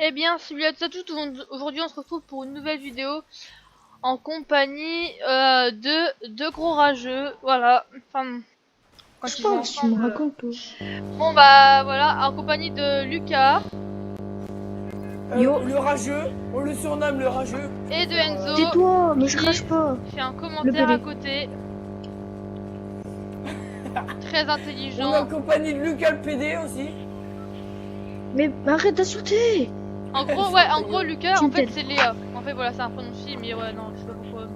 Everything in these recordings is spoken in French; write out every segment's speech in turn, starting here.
Eh bien, salut à tous et toutes. Aujourd'hui, on se retrouve pour une nouvelle vidéo en compagnie de deux gros rageux. Voilà. Enfin, quand ils sont Tu me ensemble. racontes tout. Bon, bah voilà, en compagnie de Lucas Yo. Le rageux, on le surnomme le rageux. et de Enzo. Tais-toi, mais je qui crache pas. fait un Le commentaire PD. à côté. Très On est en intelligent. compagnie de Lucas le PD aussi. Mais arrête d'insulter. En gros, ouais, en gros, Lucas, en fait, Tinted. c'est Léa. En fait, voilà, c'est un prénom aussi, mais ouais, non, je sais pas pourquoi.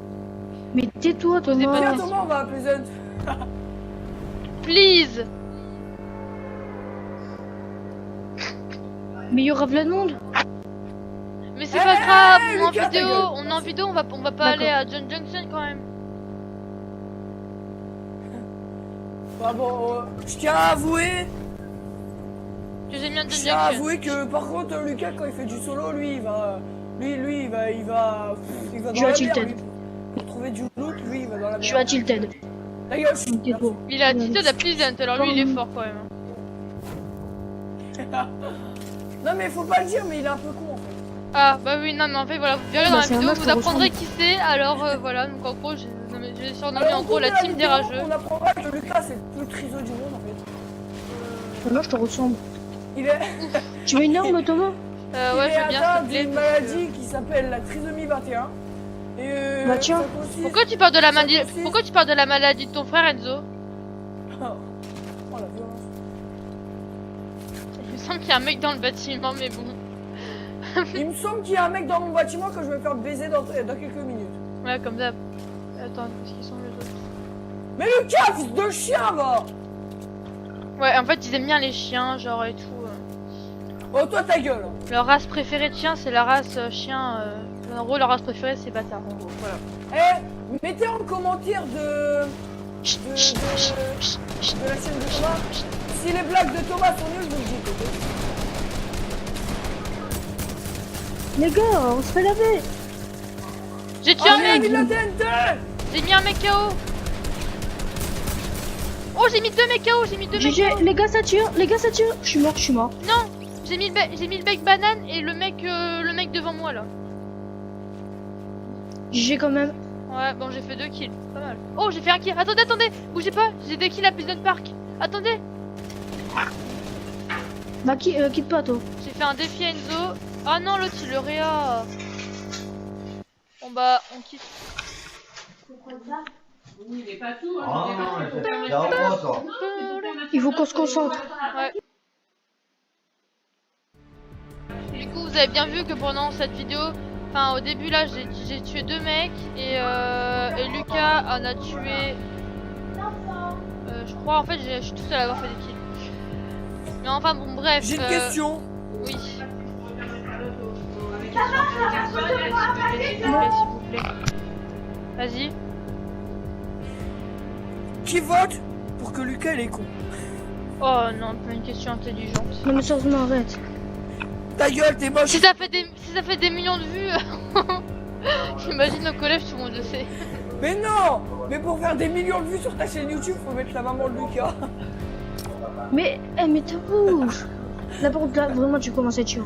Mais tais-toi, Posez pas de Tiens, Thomas. Thomas, on va appeler Zent. Please. Mais il y aura plein de monde. Mais c'est pas grave, on est en Lucas, ta vidéo, gueule. on est en vidéo, on va pas D'accord. aller à John Junction quand même. Bah bon, je tiens à avouer, Que j'ai mis un John je tiens à Junction. avouer que par contre Lucas quand il fait du solo, lui il va Je dans vais à la Tilted. merde. Lui. Pour trouver du loot, lui il va dans la Je suis à merde. Tilted. Ta gueule, chut. Tais-toi. Il a titre de Pleasant, alors lui il est fort quand même. Non mais faut pas le dire, mais il est un peu con en fait. Ah bah oui, non mais en fait voilà, vous verrez Bah, dans la c'est un vidéo, mec vous qui apprendrez ressemble. qui c'est, alors voilà, donc en gros j'ai surnommé Alors, en au gros cours la de team des vidéo, rageux. On apprendra que Lucas c'est le plus triso du monde en fait. Moi, je te ressemble. Il est, Tu veux une arme, Thomas? Ouais, je veux bien atteint s'il te plaît. d'une parce que- maladie qui s'appelle la trisomie 21. Et Bah, tiens. ça consiste- Pourquoi tu parles de la maladie consiste- Pourquoi tu parles de la maladie de ton frère Enzo? Oh la violence. Il me semble qu'il y a un mec dans le bâtiment, mais bon. Il me semble qu'il y a un mec dans mon bâtiment que je vais faire baiser dans quelques minutes. Ouais, comme ça. Attends, qu'est-ce qu'ils sont les autres? Mais Lucas, fils de chien, va! Ouais, en fait ils aiment bien les chiens, genre et tout. Oh, toi, ta gueule! Leur race préférée de chien, c'est la race chien. En gros, leur race préférée, c'est bâtard. En gros, voilà. Eh, mettez en commentaire de la chaîne de Thomas. Si les blagues de Thomas sont nulles, je vous le dis, ok? Les gars, on se fait laver. J'ai tué un Allez, mec. mis la TNT! J'ai mis un mec KO. Oh, j'ai mis deux mecs KO. J'ai mis deux mecs GG, KO. les gars, ça tire. Les gars, ça tire. Je suis mort, je suis mort. Non, j'ai mis le bec banane et le mec devant moi là. GG quand même. Ouais, bon, j'ai fait 2 kills. Pas mal. Oh, j'ai fait un kill. Attendez, bougez pas. J'ai 2 kills à Pleasant Park. Attendez, Bah, quitte pas, toi. j'ai fait un défi à Enzo. Ah non, l'autre il le réa. Bon bah, on quitte. Il faut qu'on se concentre. Ouais. Du coup, vous avez bien vu que pendant cette vidéo, enfin au début là, j'ai tué 2 mecs et Lucas en a tué. Je crois en fait, je suis tout seul à avoir fait des kills. Mais enfin bon, bref. J'ai une question. Oui. S'il vous plaît. Vas-y. Qui vote pour que Lucas il est con? Oh non, pas une question intelligente. Non, mais sérieusement, arrête. Ta gueule, t'es moche! Si ça fait des millions de vues, j'imagine au collège tout le monde le sait. Mais non! Mais pour faire des millions de vues sur ta chaîne YouTube, faut mettre la maman de Lucas. Mais, mais ta bouche. Là, par contre, là, vraiment, tu commences à être chiant.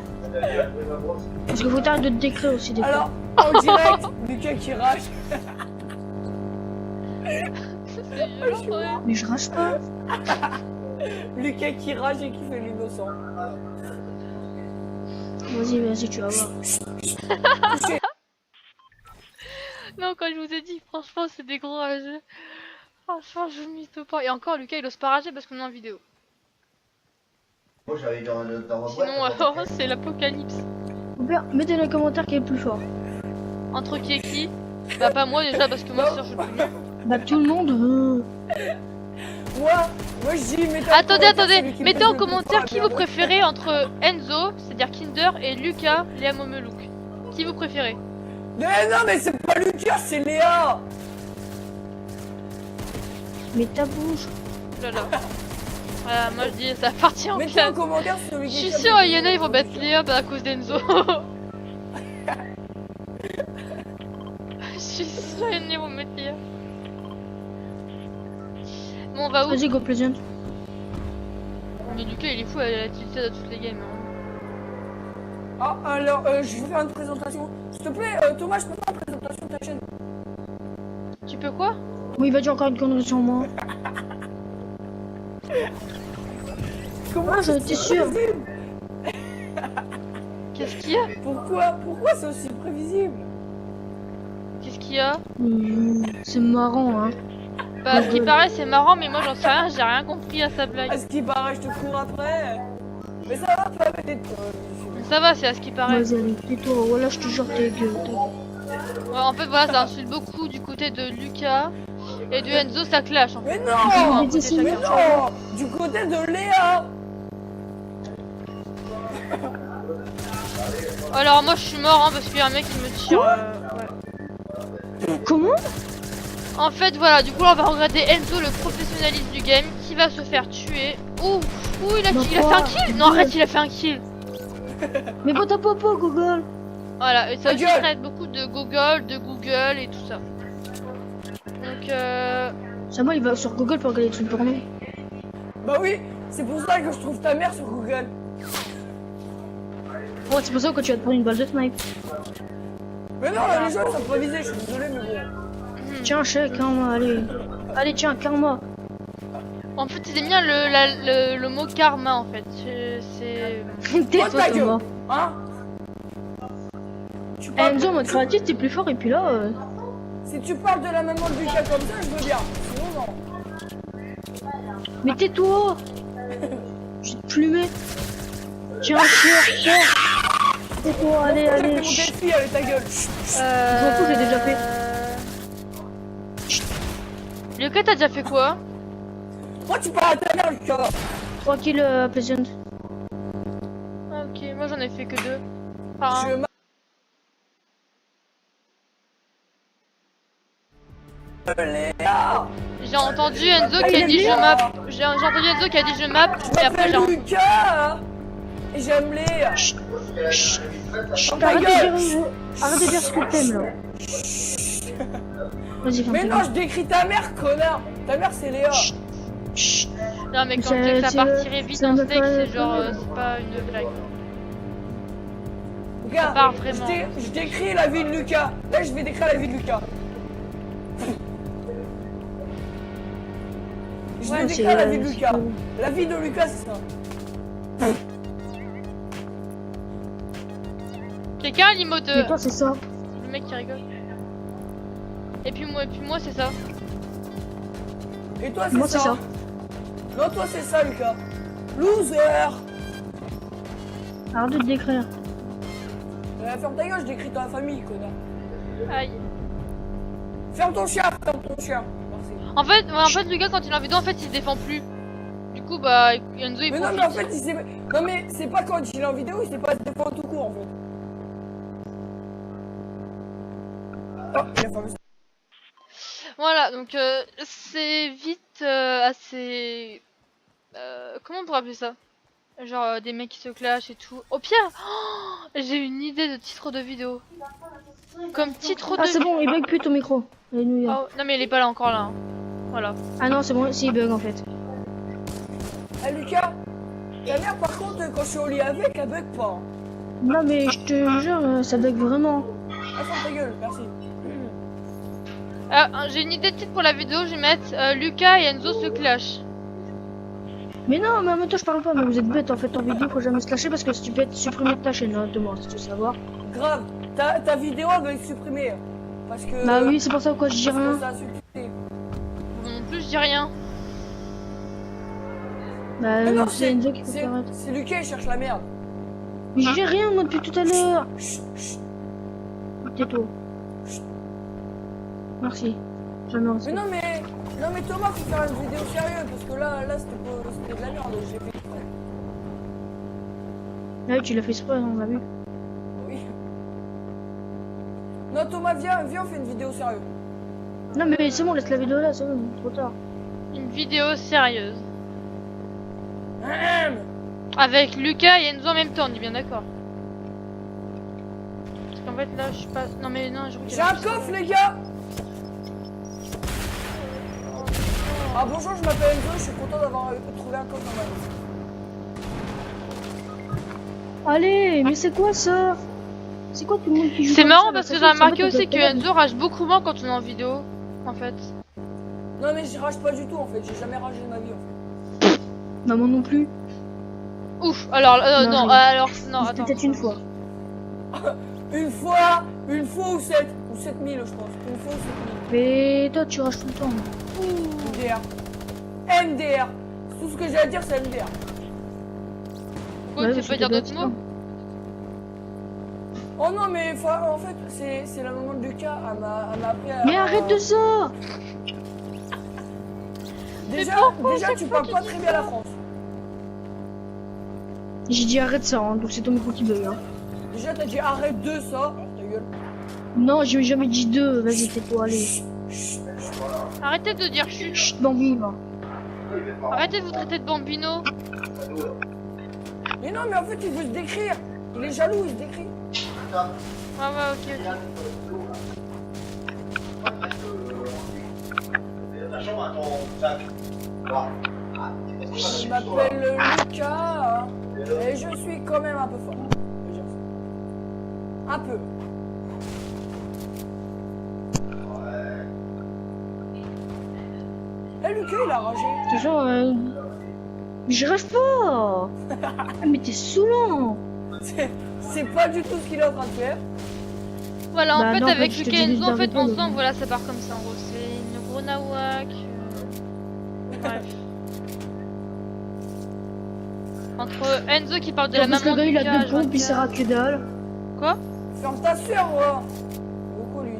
Parce qu'il faut t'arrêter de te décrire aussi des fois. Alors, en direct, Lucas qui rage. C'est violent, ouais. Mais je rage pas. Lucas qui rage et qui fait l'innocent. Vas-y, tu vas voir. Non, quand je vous ai dit, franchement, c'est des gros rageux. Franchement, je vous mytho pas. Et encore, Lucas, il ose pas rager parce qu'on est en vidéo. Moi j'avais dans ma boîte. Sinon, alors, c'est l'apocalypse. Super, mettez dans les commentaires qui est le plus fort. Entre qui et qui? Bah, pas moi déjà, parce que moi, sûr, je suis plus nulle. Bah, tout le monde. Moi je dis, mettez Attendez, mettez en commentaire qui vous préférez entre Enzo, c'est-à-dire Kinder, et Lucas, Léa Momelouk. Qui vous préférez? Mais non, mais c'est pas Lucas, c'est Léa. Mais ta bouche. Oh là là. Voilà, moi je dis, ça partit en Mettez en classe. commentaire celui Je qui suis est sûre, il y en a, ils vont mettre Léa à cause d'Enzo. Je suis sûre, il y en a, ils vont mettre Léa. Bon, on va où? Vas-y, go Pleasant. Mais Lucas, il est fou, elle a tilté à toutes les games. Hein. Ah, alors, je vais faire une présentation. S'il te plaît, Thomas, je peux faire une présentation de ta chaîne? Tu peux quoi? Oui, il va dire encore une connerie sur moi. Comment Ah, j'en étais sûr. prévisible? Qu'est-ce qu'il y a? Pourquoi c'est aussi prévisible? Qu'est-ce qu'il y a? C'est marrant, hein. Bah, ce qui paraît, c'est marrant, mais moi j'en sais rien, j'ai rien compris à sa blague. À ce qui paraît, je te cours après. Mais ça va pas avec toi. Ça va, c'est à ce qui paraît. Vas-y, allez, tais-toi. Voilà, je te jure, t'es gueule. Ouais, en fait, voilà, ça insulte beaucoup du côté de Lucas et de Enzo, ça clash. En fait. Mais non! Mais dis, c'est Mais merde. non! Du côté de Léa! Alors, moi je suis mort hein, parce qu'il y a un mec qui me tire. Ouais. Comment? En fait, voilà, du coup, là, on va regarder Enzo, le professionnaliste du game, qui va se faire tuer. Ouh, il a fait un kill. Non, arrête, il a fait un kill. Mais pas ta popo, Google. Voilà, et ça Ta aussi gueule. traite beaucoup de Google et tout ça. Donc, Ça, moi, il va sur Google pour regarder des trucs porno. Bah oui, c'est pour ça que je trouve ta mère sur Google. Ouais, c'est pour ça que tu vas te prendre une balle de snipe. Mais non, les gens ils sont pas visés, je suis désolé, mais bon. Tiens, chèque, hein, allez. Allez, tiens, karma. en fait, c'est bien le mot karma en fait. C'est. T'es Oh, ta gueule. Thomas. Hein? Tu parles- Enzo, en mode créatif, t'es plus fort, et puis là. Si tu parles de la maman de Lucas comme ça, je veux bien. Sinon, non. Mais tais-toi. Je vais te plumer. Tiens, tiens. Tais-toi, allez, J'ai fait allez. mon chut. défi, allez ta gueule. Je m'en fous, j'ai déjà fait. Lucas, t'as déjà fait quoi? Moi, tu parles à ta mère, Lucas. 3 kills, Pleasant. Ah, ok, moi j'en ai fait que 2. Enfin, Je m'a- Léa. j'ai entendu Enzo Ah, qui il a a dit dit je ça. map. J'ai entendu Enzo qui a dit je map. Je Et après j'ai m'appelle Lucas. Et j'aime Léa. Chut, Ta arrête de gueule. dire, arrête de dire ce que t'aimes, là. Vas-y, ferme Mais ta non, gueule. je décris ta mère, connard. Ta mère, c'est Léa. Chut. Non mais quand C'est- tu sais que ça c'est- partirait vite c'est en un steak, peu- c'est genre c'est pas une blague. Regarde, part vraiment. je décris la vie de Lucas. Là, je vais décrire la vie de Lucas. Je vais Ouais, décrire c'est- la vie de c'est Lucas. cool. La vie de Lucas, c'est ça. Quelqu'un a l'emote Mais toi, c'est ça. le mec qui rigole. Et puis moi c'est ça. Et toi, Moi, c'est c'est ça. ça. Non, toi, c'est ça, Lucas. Loser. Arrête de te décrire. Ferme ta gueule, je décris ta famille, connard. Aïe. Ferme ton chien, ferme ton chien. Merci. En fait Lucas quand il est en vidéo en fait il se défend plus. Du coup bah Enzo il Mais non, profite. mais en fait, il s'est... Non, mais c'est pas quand il est en vidéo, il sait pas se défendre tout court, en fait. Oh, il a fermé ça. Voilà donc c'est vite assez... comment on pourrait appeler ça? Genre des mecs qui se clashent et tout. Au pire, j'ai une idée de titre de vidéo. Comme titre Ah, de c'est bon, il bug plus ton micro. Allez, nous, Oh, non mais il est pas là encore là. Hein. Voilà. Ah non, c'est bon, si, il bug en fait. Eh, Lucas, ta mère, par contre, quand je suis au lit avec, elle bug pas. Hein. Non, mais je te jure, ça bug vraiment. Ah, ferme ta gueule, merci. J'ai une idée de titre pour la vidéo, je vais mettre Lucas et Enzo se clash. Mais non, mais en même temps, je parle pas, mais vous êtes bête en fait en vidéo, faut jamais se lâcher parce que si tu peux être supprimé de ta chaîne, hein, de moi, si tu veux savoir. Grave, ta vidéo, elle va être supprimée. Parce que... Bah oui, c'est pour ça quoi, je dis parce que rien. ça a insulté. Moi non plus je dis rien. Bah, Mais non, c'est Enzo qui faut c'est- faire arrêter. c'est Lucas, il cherche la merde. Mais je dis rien, moi, depuis tout à l'heure. Chut, chut. Tais-toi. Merci. Jamais Mais respect. non, mais Thomas, faut faire une vidéo sérieuse, parce que là, c'était de la merde, j'ai fait exprès. Ah oui, tu l'as fait exprès, on l'a vu. Oui. Non, Thomas, viens, on fait une vidéo sérieuse. Non, mais c'est bon, laisse la vidéo là, c'est bon, trop tard. Une vidéo sérieuse. Ahem. Avec Lucas et Enzo en même temps, on est bien d'accord. Parce qu'en fait là je suis pas... Non mais non, je crois qu'il y J'ai a un coffre, les gars. Ah bonjour, je m'appelle Enzo, je suis content d'avoir trouvé un coffre dans ma vie. Allez, mais c'est quoi ça? C'est quoi tout le monde qui joue C'est comme marrant ça, parce là? que Ça j'ai fait- ça remarqué fait aussi que que t'as- Enzo rage beaucoup moins quand on est en vidéo, en fait. Non mais je rage pas du tout en fait, j'ai jamais ragé de ma vie en fait. Non, moi non plus. Ouf, alors, Non, non, j'ai- alors, non, attends. Peut-être une fois. Une fois ou 7, ou 7000 je pense. Une fois ou 7000. Mais toi, tu rages tout le temps. MDR. MDR. Tout ce que j'ai à dire c'est MDR. Pourquoi Ouais, tu mais sais pas je dire te d'autres dis mots? Oh non mais en fait c'est la maman de Lucas, elle m'a appris à... Mais arrête de ça! Déjà pourquoi chaque tu fois parles tu pas dis très ça bien la France. J'ai dit arrête ça, hein, donc c'est ton micro qui bug. Hein. Déjà t'as dit arrête de ça. Alors, ta gueule. Non, j'ai jamais dit deux. Vas-y, tais-toi, allez. Arrêtez de dire chut. Chut, Bambi, va. Arrêtez de vous traiter de bambino. Mais non mais en fait il veut se décrire. Il est jaloux, il se décrit. Ouais, ok, ok. Attention à ton sac. Je m'appelle Lucas et je suis quand même un peu fort. Je veux dire ça. Un peu. Eh Lucas il a ragé. De toute façon, je rage pas. Ah, mais t'es saoulant. C'est pas du tout ce qu'il est en train de faire. Voilà, en Bah fait, non, avec je te Lucas et dis Enzo, en fait, d'arrêter, mais ensemble, bon. voilà, ça part comme ça, en gros. C'est une gros nawak. Bref. Entre Enzo qui parle de la Parce que maman le de gars, il Lucas, a deux pompes, il sert à que dalle. Quoi? Ferme ta sueur, moi. Beaucoup lui.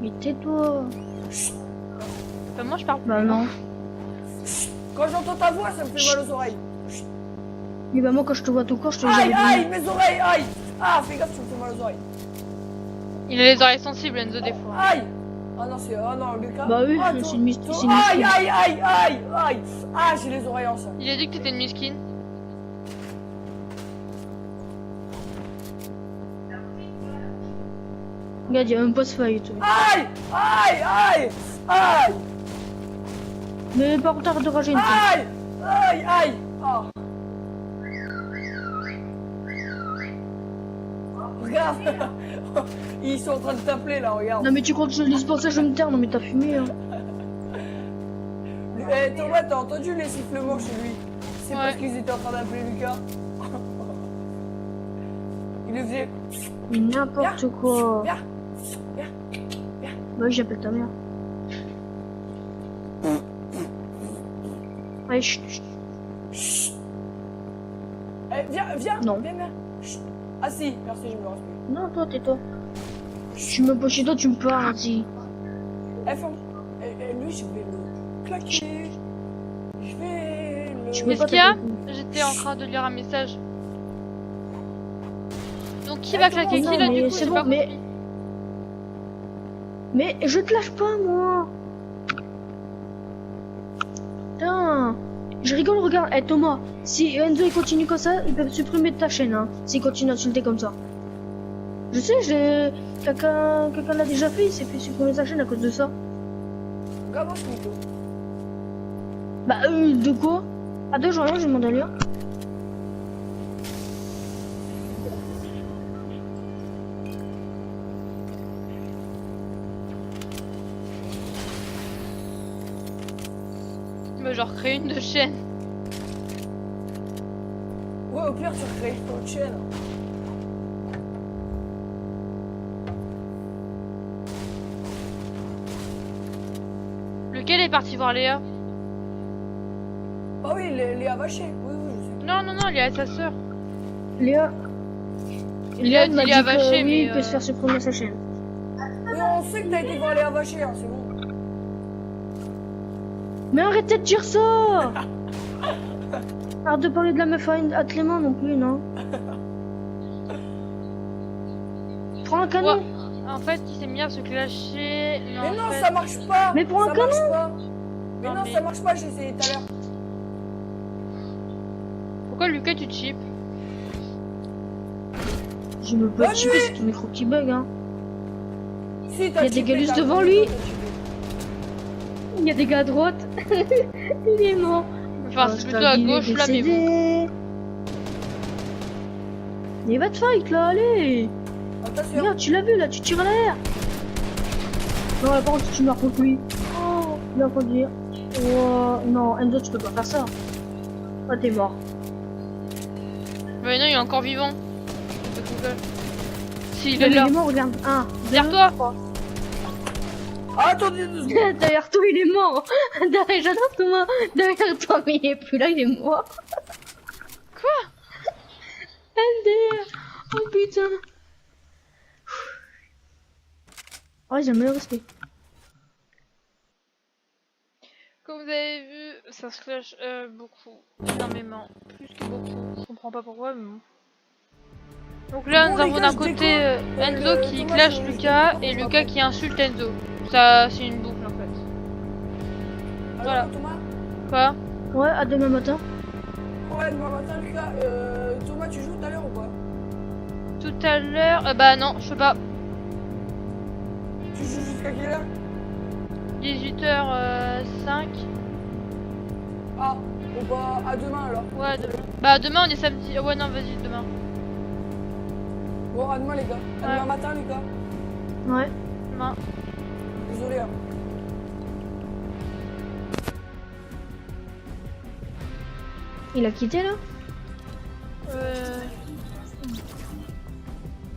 Mais tais-toi. Enfin, moi, je parle Bah plus. non. Quand j'entends ta voix, ça me fait mal aux oreilles. Mais bah moi, quand je te vois tout corps, je te dis Aïe, jamais aïe, mes oreilles, aïe. Ah, fais gaffe, tu me fais mal aux oreilles. Il a les oreilles sensibles, Enzo, des fois. Aïe. Ah non, c'est... Ah non, Lucas. Bah oui, Ah, c'est toi- une myst- toi- c'est une Aïe, mysterie. aïe, aïe, aïe, aïe. Ah, j'ai les oreilles en sang. Il a dit que t'étais une miskine. Regarde, il y a même pas ce fight. Aïe, aïe, aïe, aïe, Mais par contre, arrête de rager une fois. aïe, aïe, aïe. Ah. Regarde. Ils sont en train de t'appeler là, regarde. Non mais tu crois que je lis pour ça, je vais me taire. Non mais t'as fumé, hein. Eh Thomas, t'as entendu les sifflements chez lui? C'est Ouais. parce qu'ils étaient en train d'appeler Lucas. Il le faisait. Mais n'importe quoi. Viens, viens. Bah oui, j'appelle ta mère. Allez, chut, chut. Eh, viens. Non. Viens. Chut. Ah si, merci, je me respecte. Non, toi, tais-toi. Je suis même pas chez toi, tu me parles, si. Eh, ferme. Lui, je vais le claquer. Je vais le... Tu peux Qu'est-ce pas qu'il y a? t'appeler. J'étais en train de lire un message. Donc, qui va claquer non, qui là, mais du coup? c'est J'ai bon, pas mais- compris. Mais je te lâche pas, moi. Putain. Je rigole, regarde. Eh Thomas, si Enzo il continue comme ça, il peut supprimer de ta chaîne, hein. S'il continue à insulter comme ça. Je sais, quelqu'un l'a déjà fait, il s'est fait supprimer sa chaîne à cause de ça. Regarde ce micro. Bah, de quoi? Ah, deux jours, je demande à lire. Mais genre, créer une de chaîne. Ouais, au pire, tu recrées ton autre chaîne. Lequel est parti voir Léa? Ah oui, Léa Vacher. Oui, je sais. Non, il est avec sa sœur. Léa. Il a Léa dit m'a Léa dit que Vacher, oui, mais, il peut se faire supprimer sa chaîne. Mais on sait que t'as été voir Léa Vacher, hein, c'est bon. Mais arrêtez de dire ça. Arrête de parler de la meuf à Clément non plus, non. Prends un canon. Ouais. En fait, il s'est mis à se clasher. Mais en non, fait- ça marche pas. Mais pour un ça canon. marche pas. Mais Non, non, mais- ça marche pas, j'ai essayé tout à l'heure. Pourquoi Lucas, tu cheap? Je me peux Bonne chipper, nuit. c'est ton micro qui bug, hein. Si, Il y a des cheaté, galus t'as devant raison, lui. t'as cheaté. Il y a des gars à droite. Il est mort. Enfin, c'est plutôt à gauche là, mais bon. Mais va te fight là, allez. Attention. Regarde, tu l'as vu là, tu tires à l'air. Non, là, par contre, tu meurs contre lui. Oh, bien conduire. Oh, non, Enzo, tu peux pas faire ça. Ah, t'es mort. Mais non, il est encore vivant. Si, il Non, est mais là. il est mort, regarde. Un, Derrière toi. Ah, attendez 2 secondes. derrière toi, il est mort. Derrière, j'adore Thomas. Derrière toi, mais il est plus là, il est mort. Quoi? MDR. Oh putain. Oh, j'aime le respect. Comme vous avez vu, ça se clash beaucoup, énormément, plus que beaucoup. Je comprends pas pourquoi, mais bon. Donc là, Bon, nous les avons gars, d'un je côté décolle. Enzo qui Thomas, clash je Lucas décolle, et je Lucas rappelle. qui insulte Enzo. Ça, c'est une boucle en fait. Voilà. Alors, Thomas. Quoi? Ouais, à demain matin. Ouais, demain matin, Lucas. Thomas, tu joues tout à l'heure ou pas? Tout à l'heure, bah non, je sais pas. Tu joues jusqu'à quelle heure? 18h05. Ah, bon bah, à demain alors. Ouais, demain. Bah demain on est samedi. Ouais, non, vas-y, demain. Bon, à demain, les gars. À Ouais. demain matin, Lucas. Ouais. Demain. Désolé, hein. Il a quitté là?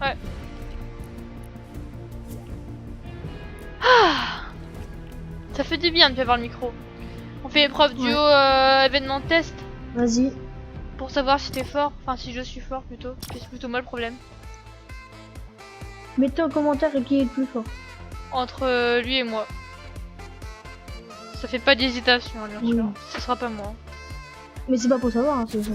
Ouais. Ah, ça fait du bien de plus avoir le micro. On fait épreuve duo événement test Vas-y. pour savoir si t'es fort. Enfin, si je suis fort plutôt. C'est plutôt moi le problème. Mettez en commentaire qui est le plus fort. Entre lui et moi. Ça fait pas d'hésitation, hein, bien Oui. sûr. Ce sera pas moi. Mais c'est pas pour savoir, hein, c'est ça.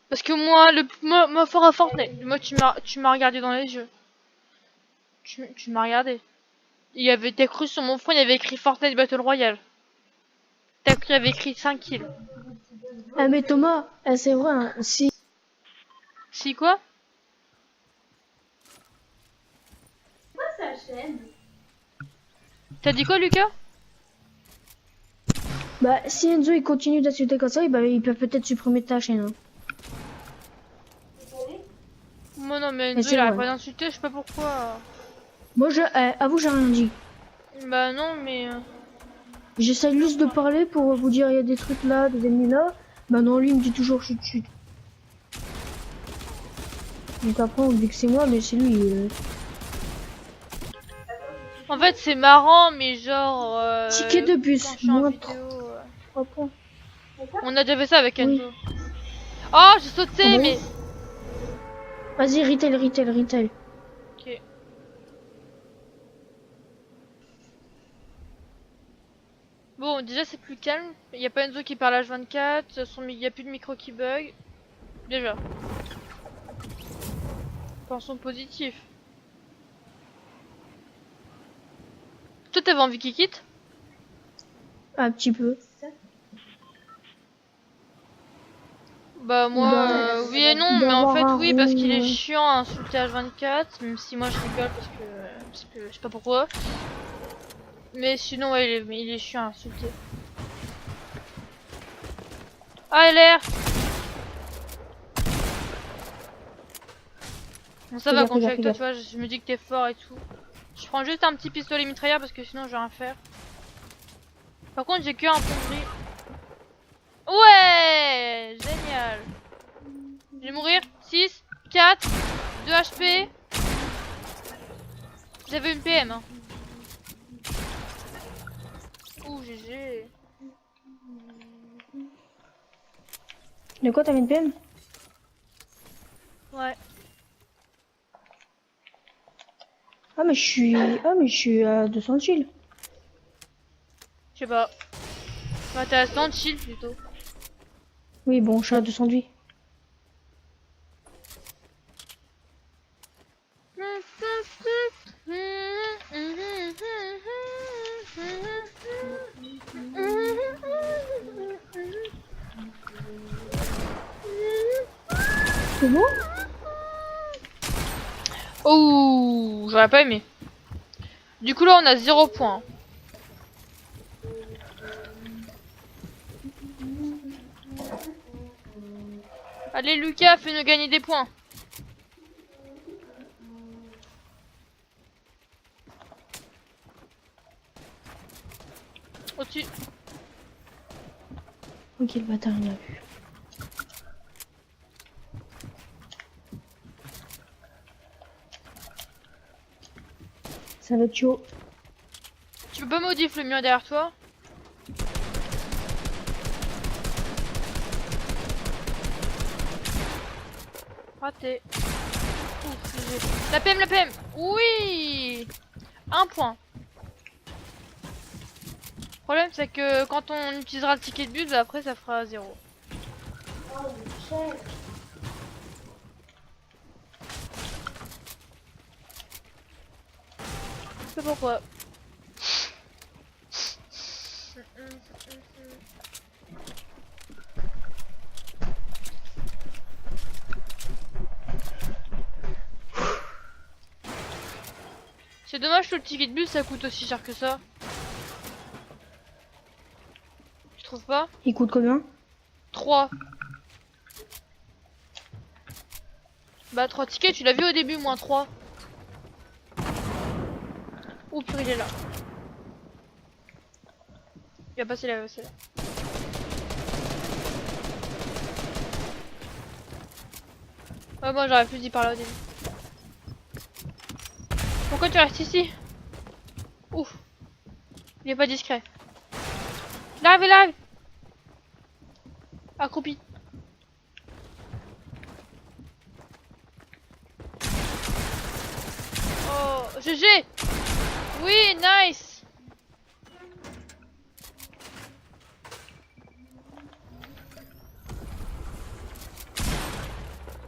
Parce que moi fort à Fortnite. Moi, tu m'as regardé dans les yeux. Tu m'as regardé. T'as cru sur mon front, il y avait écrit Fortnite Battle Royale. T'as cru, il y avait écrit 5 kills. Ah mais Thomas, c'est vrai, hein, si... Si quoi? T'as dit quoi, Lucas? Bah, si Enzo il continue d'insulter comme ça, bah, il peut peut-être supprimer ta chaîne. Hein. Moi non, mais Mais Enzo c'est il arrête vrai. pas d'insulter, je sais pas pourquoi. Moi, avoue, j'ai rien dit. Bah non, mais... J'essaie juste de parler pour vous dire il y a des trucs là, des ennemis là. Bah non, lui il me dit toujours chut chut. Donc après on dit que c'est moi, mais c'est lui. En fait, c'est marrant, mais genre... Ticket de bus, quand je suis en moins vidéo... 3 points. On a déjà fait ça avec Oui. Enzo. Oh, j'ai sauté, Ah bah oui. mais... Vas-y, retail. Ok. Bon, déjà c'est plus calme. Il y a pas Enzo qui parle H24. Il y a plus de micro qui bug. Déjà. Pensons positif. Toi, t'avais envie qu'il quitte? Un petit peu. Bah moi, Bah, oui et non, il doit mais en avoir fait un oui, parce qu'il est rôle, chiant à insulter H24, même si moi je rigole parce que je sais pas pourquoi. Mais sinon ouais, il est chiant à insulter. Ah LR. Bon ça va Fais quand je suis gaffe, avec fais toi, gaffe. tu vois, je me dis que t'es fort et tout. Je prends juste un petit pistolet mitrailleur parce que sinon je vais rien faire. Par contre j'ai que un plomberie. Ouais, génial. Je vais mourir. 6, 4, 2 HP. J'avais une PM. Hein. Ouh, GG. De quoi t'avais une PM? Ouais. Ah mais je suis à 200 kills. Je sais pas. Bah, t'as 100 chill plutôt. Oui bon, je suis à 200 de vie. C'est bon? Oh, j'aurais pas aimé. Du coup là on a 0 points. Allez Lucas, fais-nous gagner des points. Au-dessus. Ok, le bâtard il a vu. Ça va être chaud. Tu peux pas modifier le mur derrière toi? Raté. Ouf, GG. La PM, la PM. Oui. Un point. Le problème c'est que quand on utilisera le ticket de bus, après ça fera 0. Je sais pas pourquoi. C'est dommage que le ticket de bus ça coûte aussi cher que ça. Tu trouves pas? Il coûte combien? 3. Bah 3 tickets, tu l'as vu au début, moins 3. Ouh purée, il est là. Il va passer là, c'est là. Ouais, moi j'aurais plus dit par là au début. Pourquoi tu restes ici? Ouf. Il est pas discret. Il arrive, il arrive. Accroupi. Oh, GG. Oui, nice.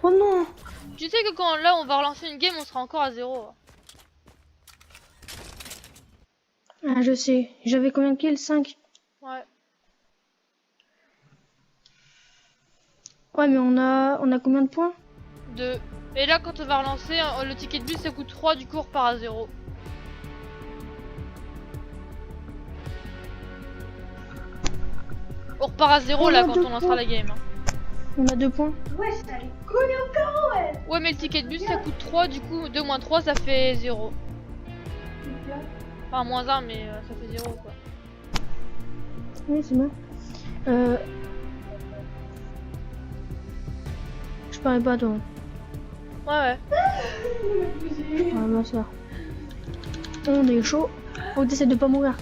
Oh non! Tu sais que quand là on va relancer une game, on sera encore à 0. Ah, je sais. J'avais combien de kills? 5. Ouais. Ouais, mais on a combien de points? 2. Et là quand on va relancer, le ticket de bus ça coûte 3, du coup on repart à 0. On repart à 0 là quand on lancera la game. On a 2 points. Ouais mais le ticket de bus ça coûte 3, du coup 2 moins 3 ça fait 0. Enfin moins 1 mais ça fait 0 quoi. Oui, c'est bon. Je parlais pas à toi. Ouais. Ah, bah ça. On est chaud. Faut que t'essaies de pas mourir.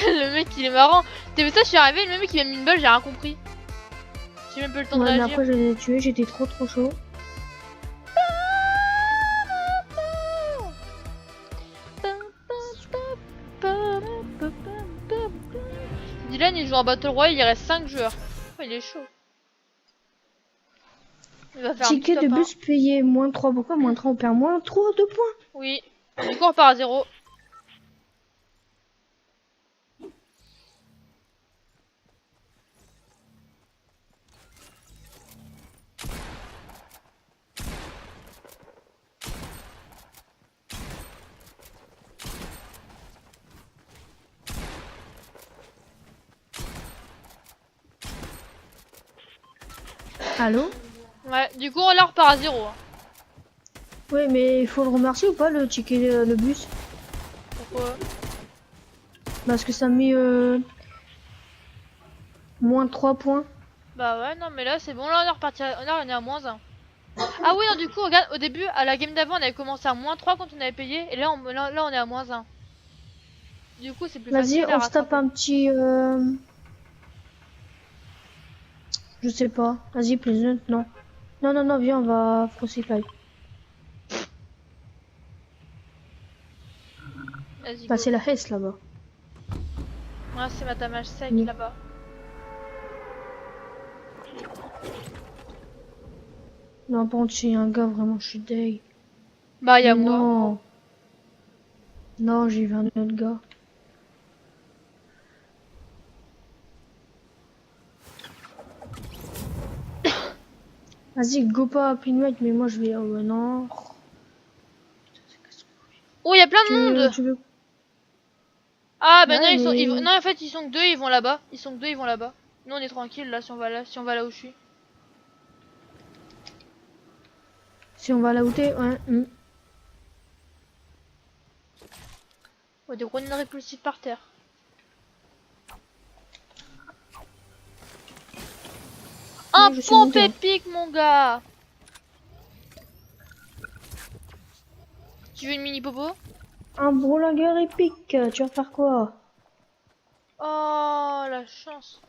Le mec il est marrant. T'as vu ça, je suis arrivé, le mec il m'a mis une balle, j'ai rien compris. J'ai même pas eu le temps de Ouais, mais réagir. après je les ai tués, j'étais trop chaud. Dylan il joue en Battle Royale, il reste 5 joueurs. Oh, il est chaud. Il va faire un Ticket petit de top bus payé moins 3. Pourquoi moins 3? On perd moins 3 2 points. Oui. Du coup on repart à 0. Allô? Ouais, du coup là on repart à 0. Ouais, mais il faut le remercier ou pas le ticket le bus? Pourquoi? Parce que ça met moins 3 points. Bah ouais, non mais là c'est bon, là on est reparti là on est à moins 1. Ah oui, non, du coup regarde, au début, à la game d'avant on avait commencé à moins 3 quand on avait payé, et là on est à moins 1. Du coup c'est plus Vas-y, facile à on se tape rattraper. un petit... Je sais pas. Vas-y, Pleasant, non. Non, viens, on va Frosty Pipe. Vas-y, Bah, go. c'est la Hesse là-bas. Ouais, c'est ma tamage sec Oui. là-bas. Non, par contre, s'il y a un gars, vraiment, je suis deg. Bah y'a moi. Non. Non, j'ai vu un autre gars. Vas-y, go pas à Pinwhite, mais moi je vais. Oh, bah, non. Oh, y'a plein de monde. Tu veux. Ah bah Ouais, non, mais- non, en fait ils sont que 2, ils vont là-bas. Ils sont que 2, ils vont là-bas. Nous on est tranquille là si on va là où je suis. Si on va là où t'es, ouais. Oh, des grenades répulsives par terre. Un je suis pompe monté, hein. épique mon gars. Tu veux une mini popo? Un bourlingueur épique, tu vas faire quoi? Oh la chance.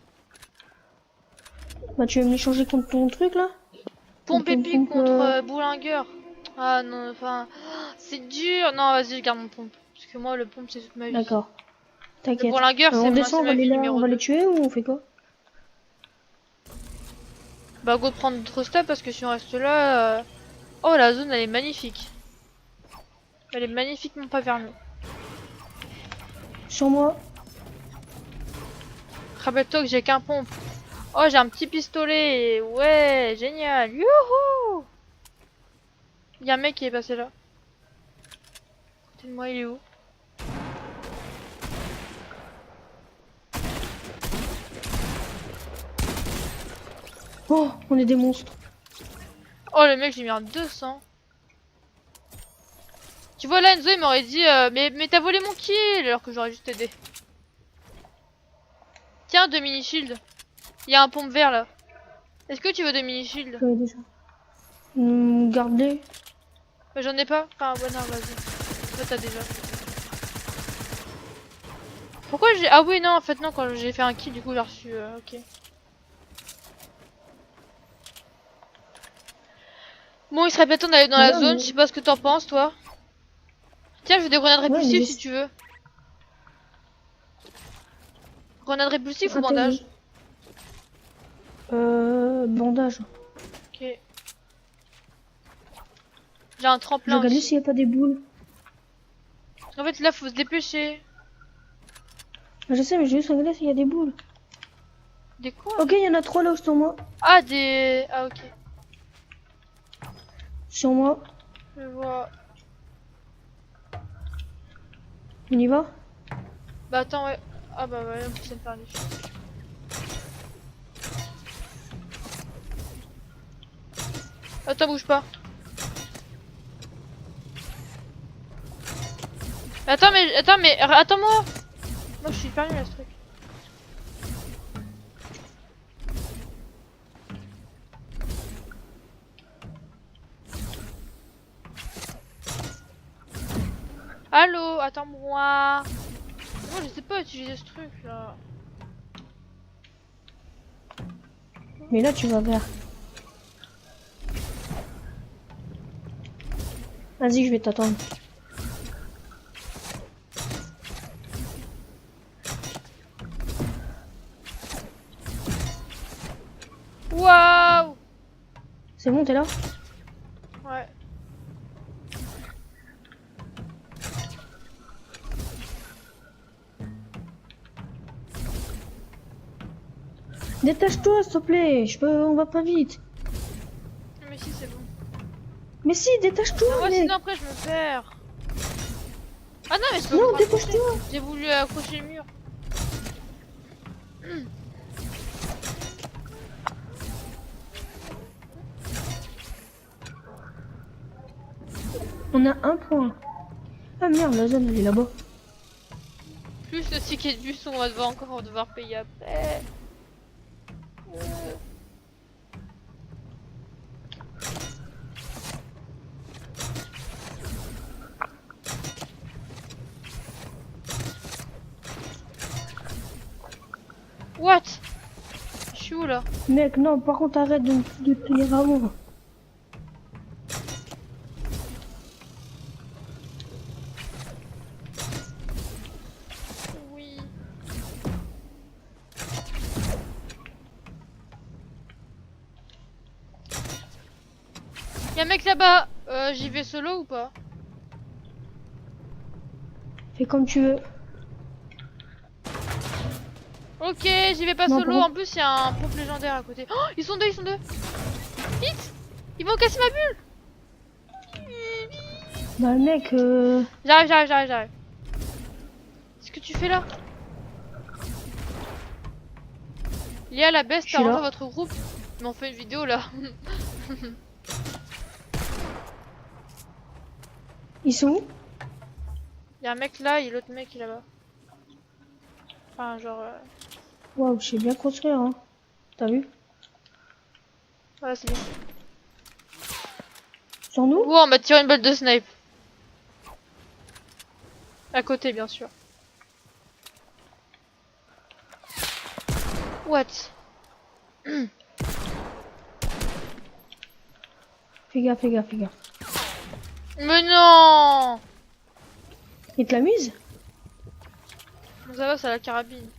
Bah tu veux m'échanger contre ton truc là? Pompe Ton épique pompe, contre bourlingueur. Ah non, enfin, c'est dur. Non, vas-y, je garde mon pompe. Parce que moi, le pompe, c'est toute ma vie. D'accord. Le T'inquiète. bourlingueur, c'est On descend, on va ma les, vie là, numéro on va 2. les tuer ou on fait quoi? Bah, go prendre notre stuff parce que si on reste là. Oh, la zone, elle est magnifique. Elle est magnifiquement pas vers nous. Sur moi. Rappelle-toi que j'ai qu'un pompe. Oh, j'ai un petit pistolet. Ouais, génial. Youhou! Y'a un mec qui est passé là. Côté de moi, il est où? Oh, on est des monstres. Oh, le mec, j'ai mis un 200. Tu vois là, Enzo, il m'aurait dit mais t'as volé mon kill alors que j'aurais juste aidé. Tiens, 2 mini shield. Il y a un pompe vert là. Est-ce que tu veux 2 mini shield? J'en ai déjà. Garde-les. J'en ai pas. Enfin, ouais, non, vas-y. Toi, t'as déjà. Pourquoi j'ai. Ah oui, non, en fait, non, quand j'ai fait un kill, du coup, j'ai reçu. Ok. Bon, il serait peut-être temps d'aller dans la Voilà, zone. mais- Je sais pas ce que t'en penses, toi. Tiens, je veux des grenades Ouais, répulsives mais- si tu veux. Grenades répulsives ou Attends, bandage? bandage. Ok. J'ai un Je tremplin regarde aussi. s'il n'y a pas des boules. En fait, là, faut se dépêcher. Je sais, mais je vais juste regarder s'il y a des boules. Des quoi? Ok, il y en a 3 là sur moi. Ah, des. Ah, ok. Sur moi. Je vois. On y va? Bah, attends, ouais. Ah, bah, ouais, on peut se faire les choses. Attends, bouge pas. Attends-moi. Moi, je suis hyper nul à ce truc. Allô, attends-moi. Moi, je sais pas utiliser ce truc là. Mais là, tu vas vers. Vas-y, je vais t'attendre. Waouh. C'est bon, t'es là? Ouais. Détache-toi, s'il te plaît. On va pas vite. Mais si, c'est bon. Mais si, détache-toi, Moi, mec. sinon, après, je me perds. Ah non, mais je peux Non, pas dépêche-toi. J'ai voulu accrocher le mur. On a un point. Ah merde, la zone, elle est là-bas. Plus le ticket de bus, on va devoir payer après. What? Je suis où là? Mec, non, par contre, arrête de tenir à moi. Oui. Y'a un mec là-bas. J'y vais solo ou pas? Fais comme tu veux. Ok, j'y vais pas Non, solo. bon. En plus, il y a un pompe légendaire à côté. Oh, ils sont deux. Vite! Ils vont casser ma bulle! Bah, mec, J'arrive. Qu'est-ce que tu fais là? Il y a la baisse, Je suis t'as là. rejoint votre groupe. Mais on fait une vidéo là. Ils sont où? Il y a un mec là et l'autre mec il est là-bas. Enfin, genre. Waouh, je sais bien construire, hein. T'as vu? Ouais, c'est bien. Sur nous? Ouah, on m'a tiré une balle de snipe. À côté, bien sûr. What? Fais gaffe, fais gaffe, fais gaffe. Mais non! Il te l'amuse? Bon, ça va, c'est la carabine.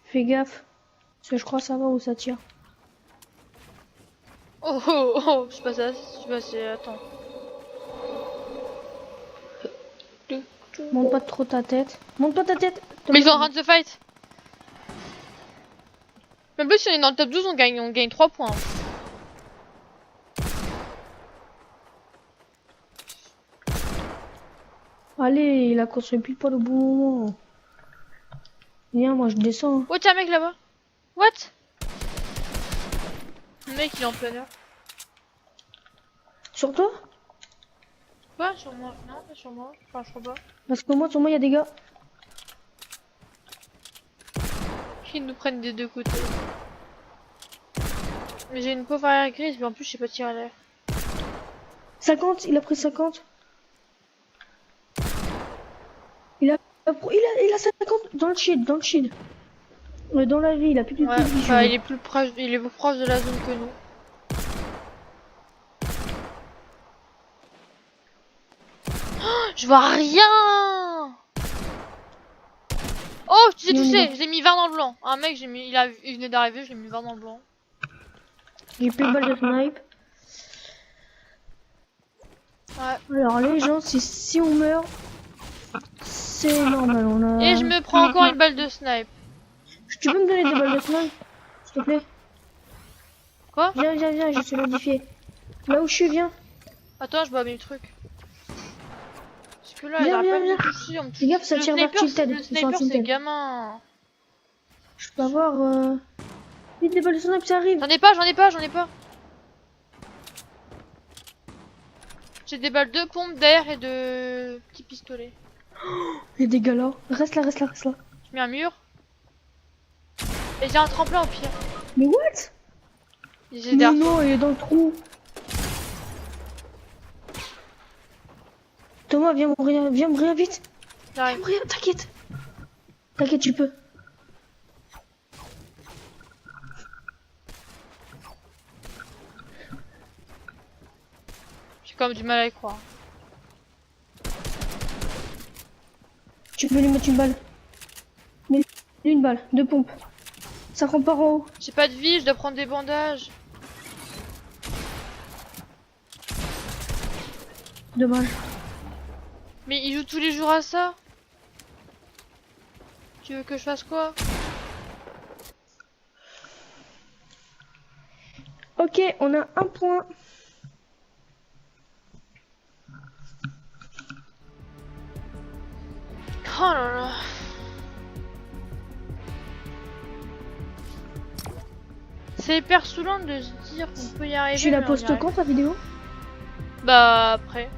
Fais gaffe. Parce que je crois savoir où ça tire. Oh oh oh, je suis passé, je suis passé, attends. Monte pas trop ta tête. Monte pas ta tête. Mais ils sont en train de se fight. Même plus si on est dans le top 12, on gagne 3 points. Allez, il a construit pile poil au bon moment. Viens, moi je descends. Oh, tiens, un mec là-bas. What? Le mec il est en plein air. Sur toi? Quoi? Sur moi? Non, pas sur moi. Enfin, je crois pas. Parce que moi, sur moi, il y a des gars. Ils nous prennent des deux côtés. Mais j'ai une pauvre arrière grise, mais en plus je sais pas tirer à l'air. 50, il a pris 50. Il a 50 dans le shield, dans le shield. Dans la vie, il a plus de Ouais, vision. bah il est plus proche de la zone que nous. Oh, je vois rien. Oh, tu sais, j'ai mis 20 dans le blanc. Un mec, il venait d'arriver, j'ai mis 20 dans le blanc. J'ai plus de balles de snipe. Ouais. Alors les gens, si on meurt, c'est normal. On a... Et je me prends encore une balle de snipe. Tu peux me donner des balles de snipe, s'il te plaît? Quoi? Viens, viens, viens, je suis modifié. Là où je suis, viens. Attends, je bois mes trucs. Parce que là, Viens, il arrête viens, pas de viens. me toucher, on me touche. Fais gaffe, ça Le tire vers sniper, Tilted. le Ils sont à sniper, c'est Tilted. gamin. Je peux avoir... Vite, des balles de snipe, ça arrive. J'en ai pas. J'ai des balles de pompe, d'air et de petits pistolets. Il y a des gars là. Reste là, reste là, reste là. Je mets un mur. Et j'ai un tremplin au pire. Mais what? J'ai Mais d'air. non, il est dans le trou. Thomas, viens mourir vite. Viens J'arrive. mourir, t'inquiète. T'inquiète, tu peux. J'ai quand même du mal à y croire. Tu peux lui mettre une balle. Mets une balle, 2 pompes. Ça prend par en haut. J'ai pas de vie, je dois prendre des bandages. Dommage. Mais il joue tous les jours à ça. Tu veux que je fasse quoi? Ok, on a un point. Oh là là. C'est hyper saoulant de se dire qu'on peut y arriver. Tu la mais on y postes arrive. quand ta vidéo? Bah après.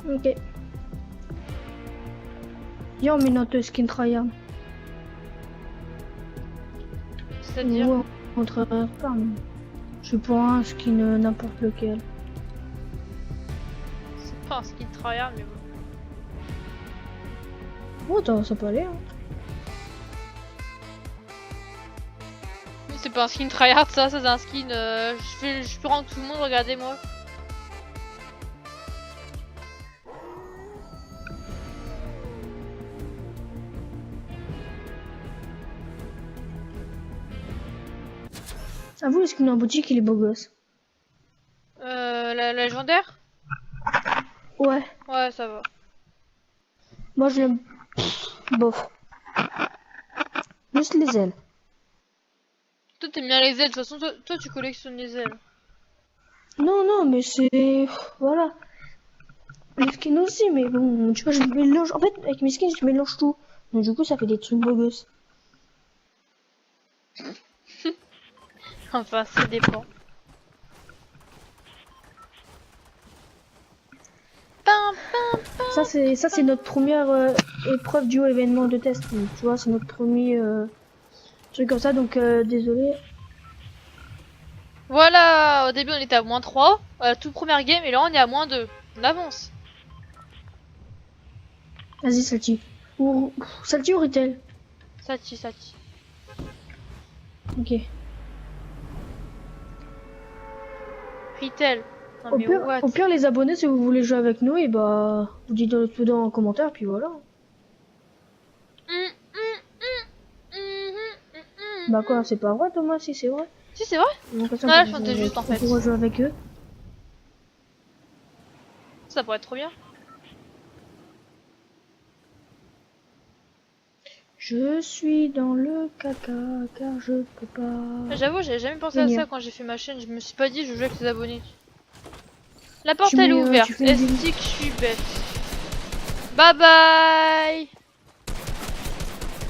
Ok. Viens, on met notre skin tryhard. C'est-à-dire. Ouais, entre pardon. Je suis pour un skin n'importe lequel. C'est pas un skin tryhard mais bon. Oh, attends, ça peut aller. Hein. Mais c'est pas un skin tryhard ça, c'est un skin. Je peux rendre tout le monde, regardez-moi. Avoue, le skin en boutique, il est beau gosse. La légendaire? Ouais, Ouais, ça va. moi je l'aime. Bof. Juste les ailes. Toi t'aimes bien les ailes, de toute façon toi tu collectionnes les ailes. Non, non, mais c'est... Voilà. Les skins aussi, mais bon, tu vois, je mélange... En fait, avec mes skins, je mélange tout. Donc du coup, ça fait des trucs beaux gosses. Enfin, ça dépend. Pam, pam. Ça, c'est notre première épreuve du événement de test. Donc, tu vois, c'est notre premier truc comme ça, donc désolé. Voilà, au début on était à -3, à la toute première game, et là on est à -2. On avance. Vas-y, Salty. Ou... Salty ou Retail? Sati, Sati. Ok. Retail. Non mais what? Au pire, les abonnés, si vous voulez jouer avec nous, et bah, vous dites dans le pseudo en commentaire, puis voilà. Bah quoi, c'est pas vrai, Thomas? Si, c'est vrai. Si, c'est vrai? Donc, Ouais, je chantais juste, en fait. On pourra jouer avec eux. Ça pourrait être trop bien. Je suis dans le caca, car je peux pas... J'avoue, j'avais jamais pensé Mignon. à ça quand j'ai fait ma chaîne. Je me suis pas dit je joue avec les abonnés. La porte Tu elle est mets, ouverte. tu fais une Est-ce que je suis bête? Bye bye.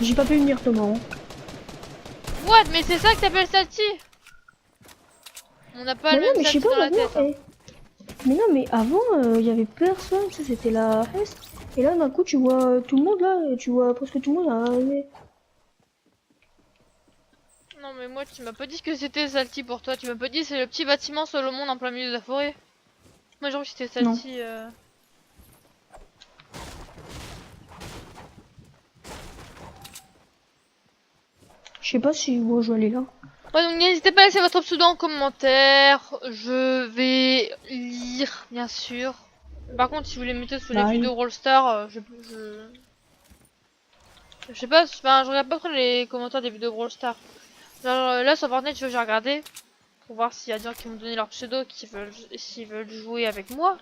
J'ai pas pu venir, Thomas. Hein. What? Mais c'est ça que t'appelles Salty? On n'a pas Mais le non, même mais je sais Salty pas, dans la maintenant, tête. Hein. Mais non, mais avant, il y avait personne, ça c'était la reste. Et là, d'un coup, tu vois tout le monde là, et tu vois presque tout le monde arriver. Non mais moi tu m'as pas dit que c'était Salty pour toi. Tu m'as pas dit c'est le petit bâtiment sur le monde en plein milieu de la forêt. Moi j'aurais que c'était Salty. Je sais pas si vous jouez là. Ouais, donc n'hésitez pas à laisser votre pseudo en commentaire. Je vais lire, bien sûr. Par contre, si vous les mettez sous les Bye. vidéos Rollstar, je sais pas, enfin, je regarde pas trop les commentaires des vidéos Rollstar. Genre, là sur Fortnite, tu vois, j'ai regardé pour voir s'il y a des gens qui m'ont donné leur pseudo, s'ils veulent jouer avec moi.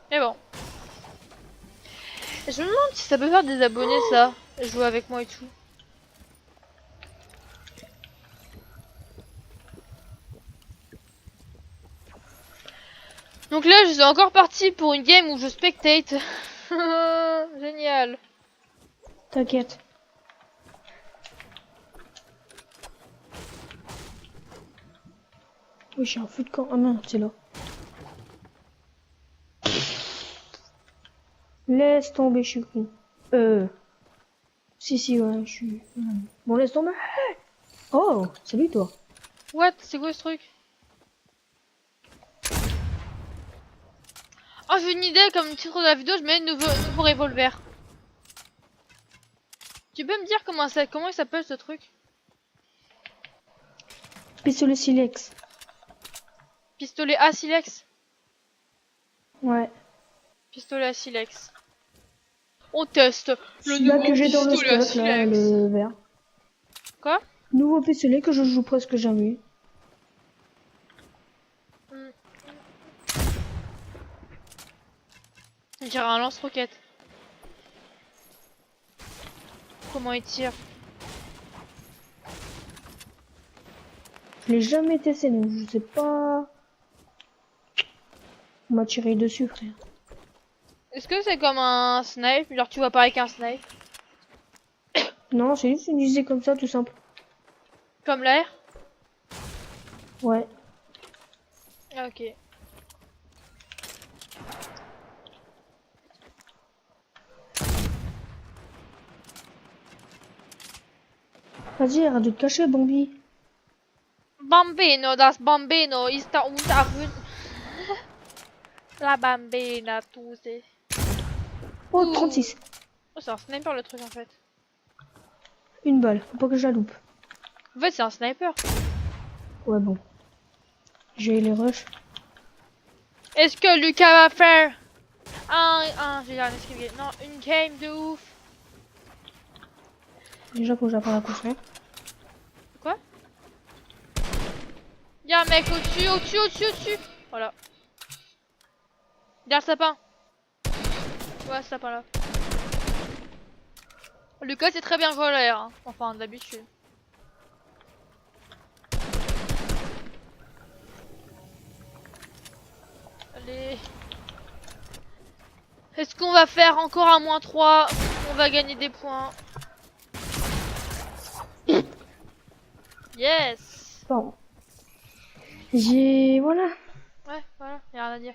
Mais bon. Et je me demande si ça peut faire des abonnés, ça, jouer avec moi et tout. Donc là, je suis encore parti pour une game où je spectate. Génial. T'inquiète. Oui, j'ai un feu de camp. Ah non, c'est là. Laisse tomber, je suis con. Si, ouais, je suis... Bon, laisse tomber. Oh, salut toi. What? C'est quoi ce truc? Oh, j'ai une idée, comme titre de la vidéo, je mets nouveau revolver. Tu peux me dire comment il s'appelle ce truc? Pistolet silex. Pistolet à silex? Ouais. Pistolet à silex. On teste le Celui-là nouveau que j'ai dans le pistolet à stock, là, silex. le vert. Quoi? Nouveau pistolet que je joue presque jamais. On dirait un lance-roquette. Comment il tire? Je l'ai jamais testé, donc je sais pas. On m'a tiré dessus, frère. Est-ce que c'est comme un snipe? Genre tu vois pas avec un snipe? Non, c'est juste une visée comme ça, tout simple. Comme l'air? Ouais. Ah, ok. Vas-y, arrête de te cacher, Bambi. Bambino, das Bambino, ist unter La Bambina, tout c'est. Oh, Ouh. 36. Oh, c'est un sniper le truc en fait. Une balle, faut pas que je la loupe. En fait, c'est un sniper. Ouais, bon. J'ai les rushs. Est-ce que Lucas va faire j'ai un escape game. Non, une game de ouf. Déjà, faut que j'apprenne à construire. Quoi? Y'a un mec au-dessus. Voilà. Derrière le sapin. Ouais, ce sapin là. Lucas, c'est très bien joué à l'air. Hein. Enfin, d'habitude. Allez. Est-ce qu'on va faire encore un -3? On va gagner des points. Yes. Bon. J'ai... Voilà. Ouais, voilà, y'a rien à dire.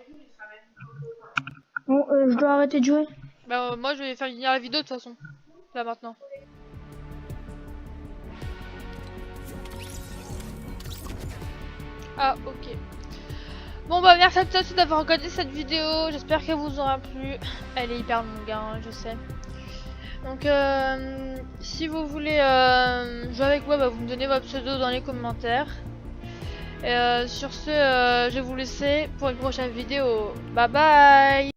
Bon, je dois arrêter de jouer. Bah moi je vais faire finir la vidéo de toute façon. Là maintenant. Ah ok. Bon bah merci à tous d'avoir regardé cette vidéo. J'espère qu'elle vous aura plu. Elle est hyper longue hein, je sais. Donc si vous voulez jouer avec moi, bah, vous me donnez votre pseudo dans les commentaires. Et sur ce, je vais vous laisser pour une prochaine vidéo. Bye bye.